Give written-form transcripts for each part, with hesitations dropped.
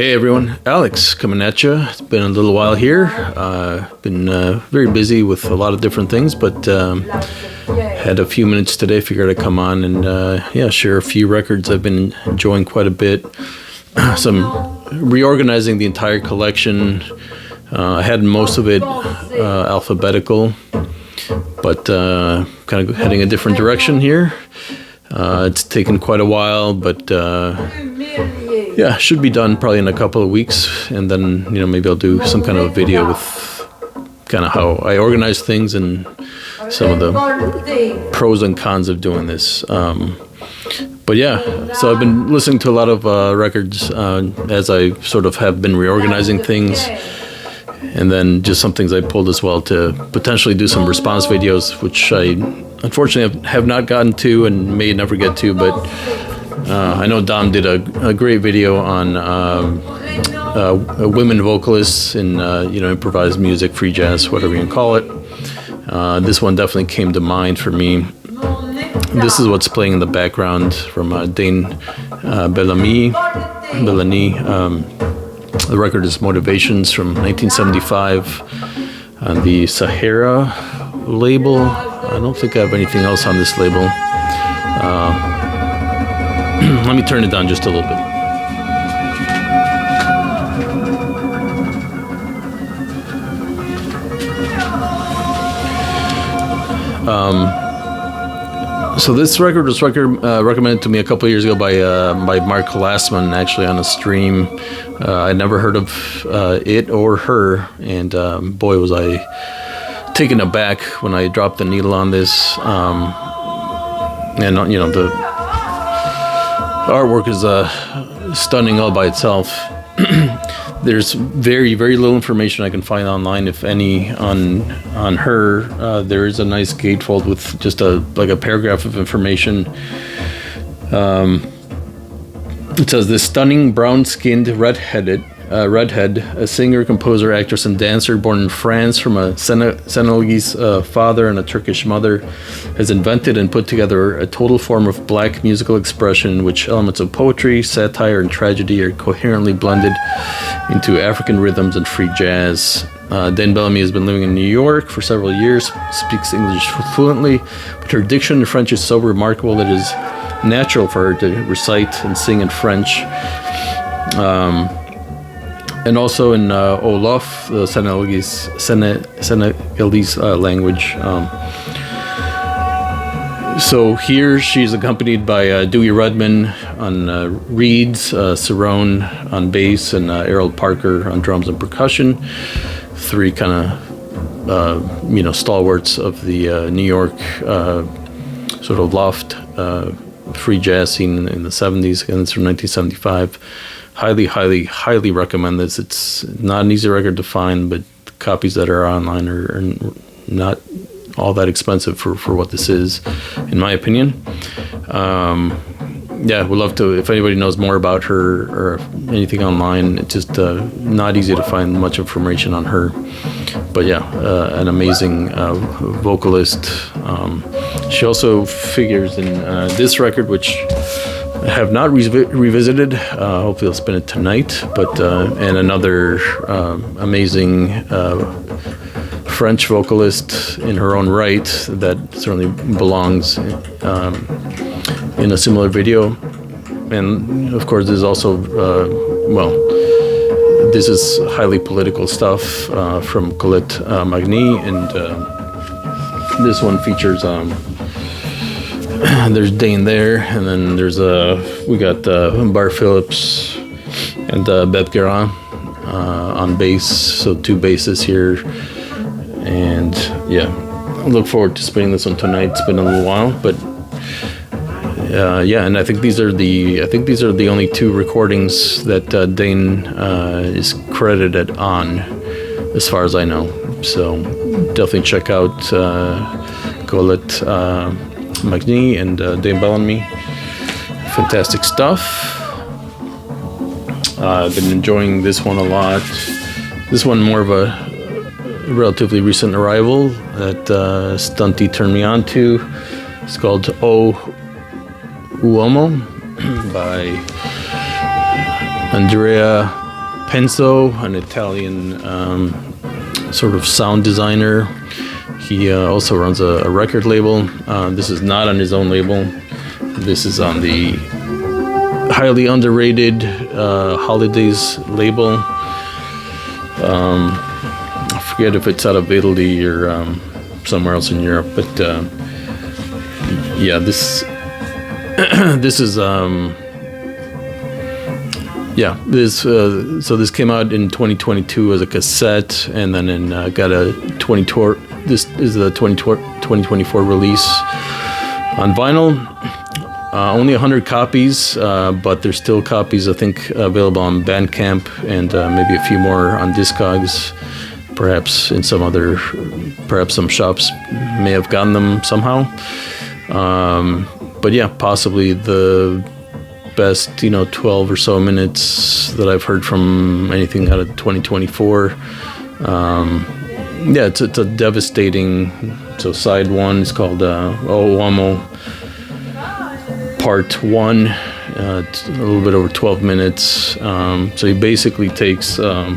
Hey everyone, Alex coming at you. It's been a little while here. Been very busy with a lot of different things, but had a few minutes today. Figured I'd come on and share a few records I've been enjoying quite a bit. Some reorganizing the entire collection. I had most of it alphabetical, but kind of heading a different direction here. It's taken quite a while, but should be done probably in a couple of weeks, and then maybe I'll do some kind of a video with kind of how I organize things and some of the pros and cons of doing this. So I've been listening to a lot of records as I sort of have been reorganizing things, and then just some things I pulled as well to potentially do some response videos, which I unfortunately have not gotten to and may never get to, but I know Dom did a great video on women vocalists in improvised music, free jazz, whatever you can call it. This one definitely came to mind for me. This is what's playing in the background from Dane Bellamy. The record is Motivations from 1975 on the Sahara label. I don't think I have anything else on this label. Let me turn it down just a little bit. So this record was recommended to me a couple of years ago by Mark Glassman, actually on a stream. I never heard of it or her, and boy was I taken aback when I dropped the needle on this. The artwork is stunning all by itself. There's very, very little information I can find online, if any, on her. There is a nice gatefold with just a paragraph of information. It says, this stunning brown-skinned redhead, a singer, composer, actress, and dancer born in France from a Senegalese father and a Turkish mother, has invented and put together a total form of black musical expression in which elements of poetry, satire, and tragedy are coherently blended into African rhythms and free jazz. Dane Bellamy has been living in New York for several years, speaks English fluently, but her diction in French is so remarkable that it is natural for her to recite and sing in French. And also in Wolof, the Senegalese language. So here she's accompanied by Dewey Redman on reeds, Cerrone on bass, and Errol Parker on drums and percussion. Three kind of stalwarts of the New York sort of loft free jazz scene in the 70s, and it's from 1975. Highly, highly, highly recommend this. It's not an easy record to find, but the copies that are online are not all that expensive for what this is, in my opinion. Would love to, if anybody knows more about her or anything online. It's just not easy to find much information on her. But an amazing vocalist. She also figures in this record, which I have not revisited. Hopefully I'll spin it tonight. But and another amazing French vocalist in her own right that certainly belongs in a similar video. And of course there's also this is highly political stuff from Colette Magny, and this one features there's Dane there, and then there's we got Bar Phillips and Beb Guerin on bass, so two basses here. And I look forward to spinning this one tonight. It's been a little while, but and I think these are the only two recordings that Dane is credited on, as far as I know. So definitely check out Colette Magny and Dane Bellamy. Fantastic stuff. I've been enjoying this one a lot. This one more of a relatively recent arrival that Stunty turned me on to. It's called O Uomo by Andrea Penso, an Italian sort of sound designer. He also runs a record label. This is not on his own label. This is on the highly underrated Holidays label. I forget if it's out of Italy or somewhere else in Europe, but yeah, this is so this came out in 2022 as a cassette, and then got a 2024. This is the 2024 release on vinyl. Only 100 copies, but there's still copies, I think, available on Bandcamp, and maybe a few more on Discogs. Perhaps some shops may have gotten them somehow. But yeah, possibly the best, 12 or so minutes that I've heard from anything out of 2024. Yeah, it's a devastating. So side one is called O Uomo Part 1. It's a little bit over 12 minutes. So he basically takes a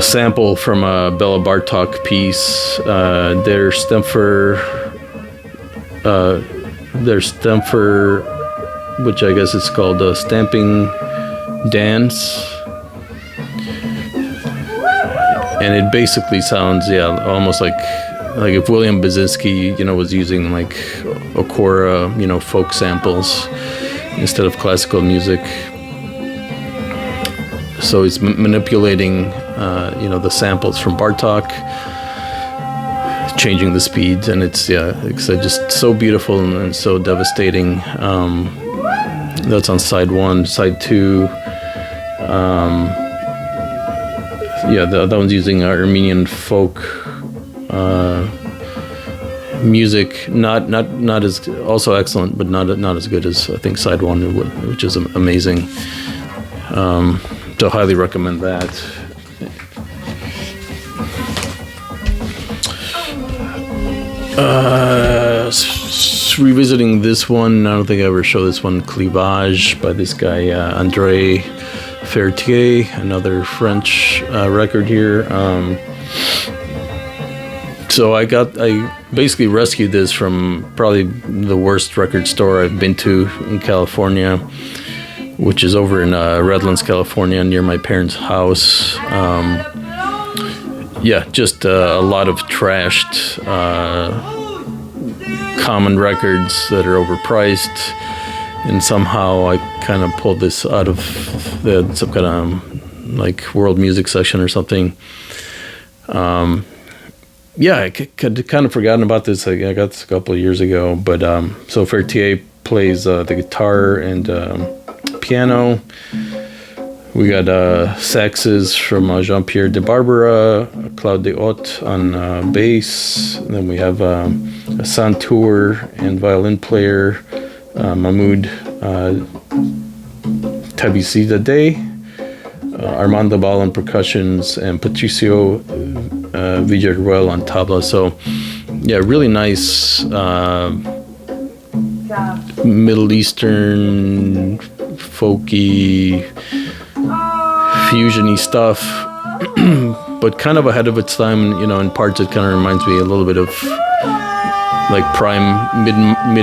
sample from a Bela Bartok piece, Der Stempfer, which I guess it's called Stamping Dance. And it basically sounds, almost like if William Basinski, was using like Okora, folk samples instead of classical music. So he's manipulating, the samples from Bartok, changing the speeds, and it's just so beautiful and so devastating. That's on side one. Side two, that one's using Armenian folk music. Not as, also excellent, but not as good as I think side one, which is amazing. So highly recommend that. Revisiting this one, I don't think I ever showed this one, Clivage by this guy Andrea Penso, another French record here. So I basically rescued this from probably the worst record store I've been to in California, which is over in Redlands, California, near my parents' house. Just a lot of trashed common records that are overpriced, and somehow I kind of pulled this out of some kind of like world music section or something. I kind of forgotten about this. I got this a couple of years ago, but so Fertier plays the guitar and piano. We got saxes from Jean-Pierre de Barbara, Claude Dehaute on bass. And then we have a santur and violin player, Mahmoud Tabisida, Armando Ball on percussions, and Patricio Villarruel on tabla. So, really nice Middle Eastern folky, fusion-y stuff, but kind of ahead of its time. In parts it kind of reminds me a little bit of like prime mid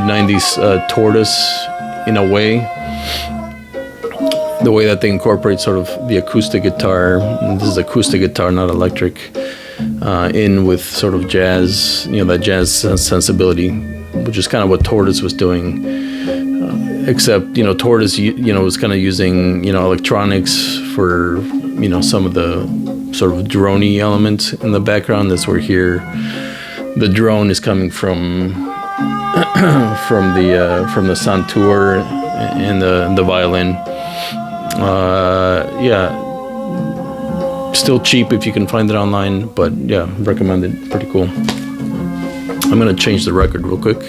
90s Tortoise in a way. The way that they incorporate sort of the acoustic guitar, and this is acoustic guitar, not electric, in with sort of jazz, that jazz sensibility, which is kind of what Tortoise was doing. Except, Tortoise, was kind of using, electronics for, some of the sort of drone-y elements in the background. That's where here the drone is coming from the santur and the violin. Still cheap if you can find it online, but recommend it. Pretty cool. I'm gonna change the record real quick.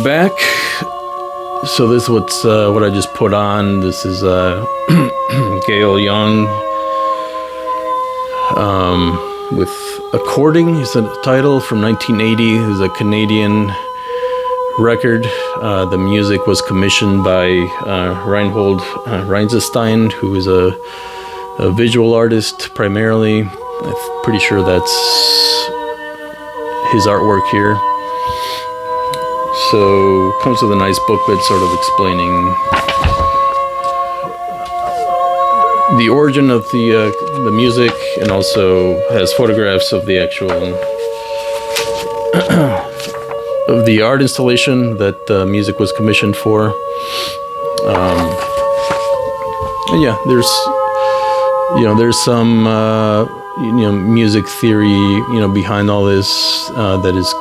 back. So this is what I just put on. This is Gail Young with According is the title, from 1980. It was a Canadian record. The music was commissioned by Reinhold Reinzestein, who is a visual artist primarily. I'm pretty sure that's his artwork here. So it comes with a nice booklet sort of explaining the origin of the music, and also has photographs of the actual of the art installation that the music was commissioned for. And yeah, there's some music theory behind all this that is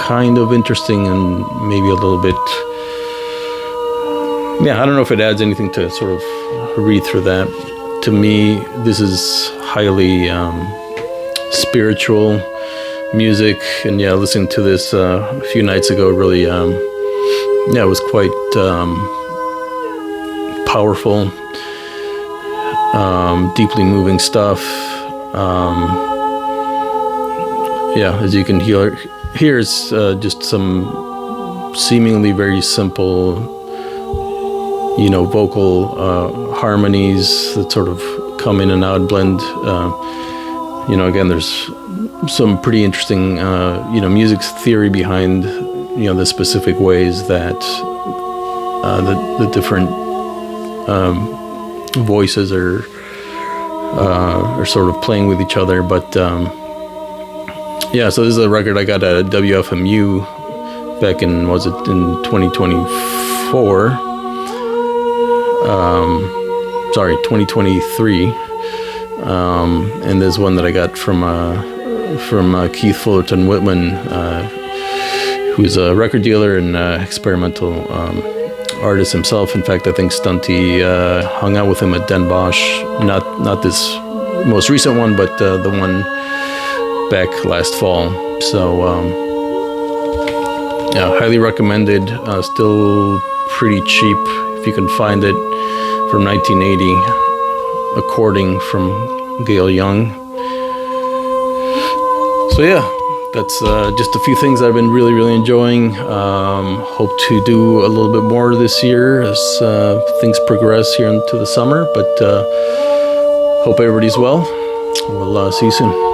kind of interesting, and maybe a little bit, I don't know if it adds anything to sort of read through that. To me, this is highly spiritual music, and listening to this a few nights ago really it was quite powerful, deeply moving stuff. As you can hear, it's just some seemingly very simple vocal harmonies that sort of come in and out, blend. Again, there's some pretty interesting music theory behind the specific ways that the different voices are sort of playing with each other. But so this is a record I got at WFMU back in 2024. 2023. And there's one that I got from Keith Fullerton Whitman, who's a record dealer and experimental artist himself. In fact, I think Stunty hung out with him at Den Bosch, not this most recent one, but the one back last fall. So highly recommended. Still pretty cheap if you can find it, from 1980, According, from Gail Young. So that's just a few things I've been really, really enjoying. Hope to do a little bit more this year as things progress here into the summer, but hope everybody's well. We'll see you soon.